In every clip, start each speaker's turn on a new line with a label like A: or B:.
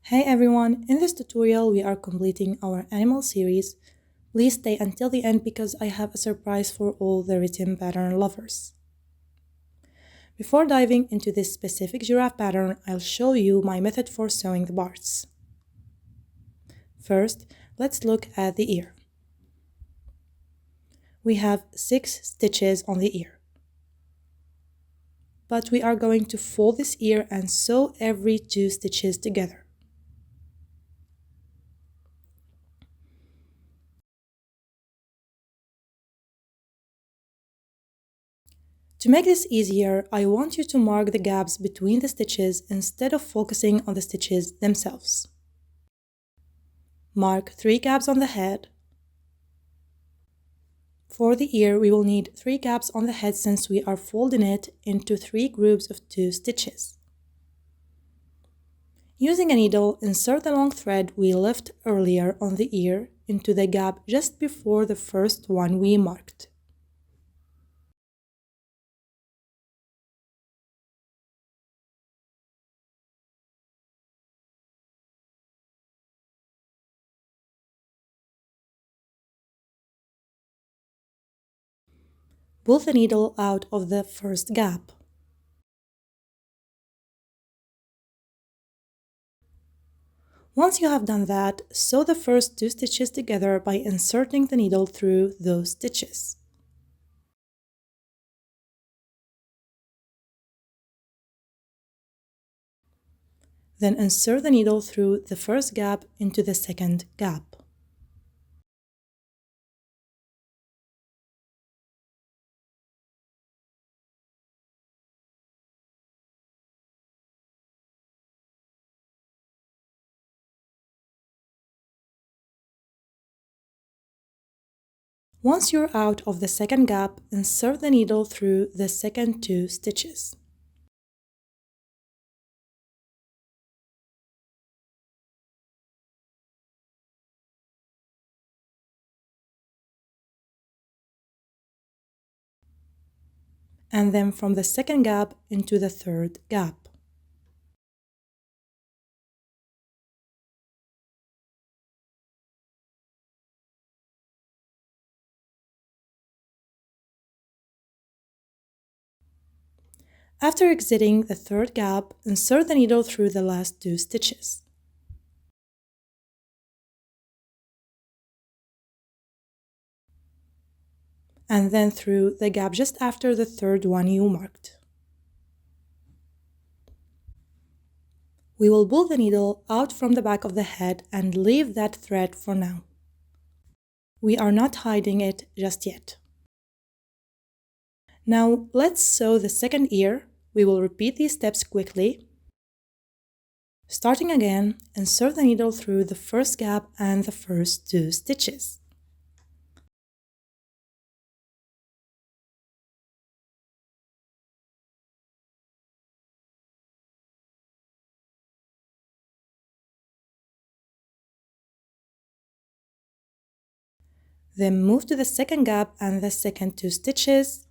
A: Hey everyone, in this tutorial we are completing our animal series. Please stay until the end because I have a surprise for all the rhythm pattern lovers. Before diving into this specific giraffe pattern, I'll show you my method for sewing the parts. First, let's look at the ear. We have 6 stitches on the ear. But we are going to fold this ear and sew every 2 stitches together. To make this easier, I want you to mark the gaps between the stitches instead of focusing on the stitches themselves. Mark 3 gaps on the head. For the ear, we will need 3 gaps on the head since we are folding it into 3 groups of 2 stitches. Using a needle, insert the long thread we left earlier on the ear into the gap just before the first one we marked. Pull the needle out of the first gap. Once you have done that, sew the first 2 stitches together by inserting the needle through those stitches. Then insert the needle through the first gap into the second gap. Once you're out of the second gap, insert the needle through the second 2 stitches. And then from the second gap into the third gap. After exiting the third gap, insert the needle through the last 2 stitches. And then through the gap just after the third one you marked. We will pull the needle out from the back of the head and leave that thread for now. We are not hiding it just yet. Now let's sew the second ear. We will repeat these steps quickly. Starting again, insert the needle through the first gap and the first 2 stitches. Then move to the second gap and the second 2 stitches.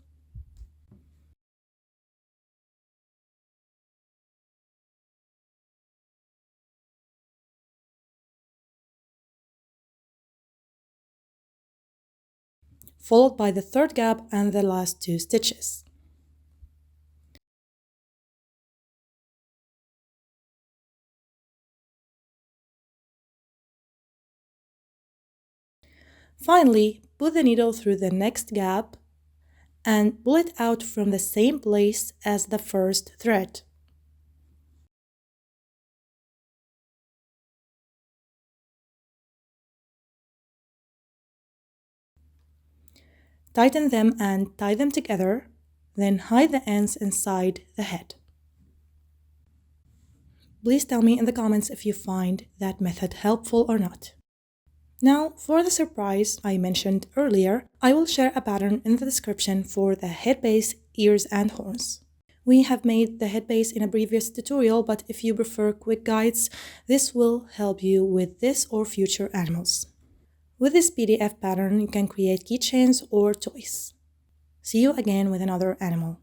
A: Followed by the third gap and the last 2 stitches. Finally, put the needle through the next gap and pull it out from the same place as the first thread. Tighten them and tie them together, then hide the ends inside the head. Please tell me in the comments if you find that method helpful or not. Now, for the surprise I mentioned earlier, I will share a pattern in the description for the head base, ears, and horns. We have made the head base in a previous tutorial, but if you prefer quick guides, this will help you with this or future animals. With this PDF pattern, you can create keychains or toys. See you again with another animal.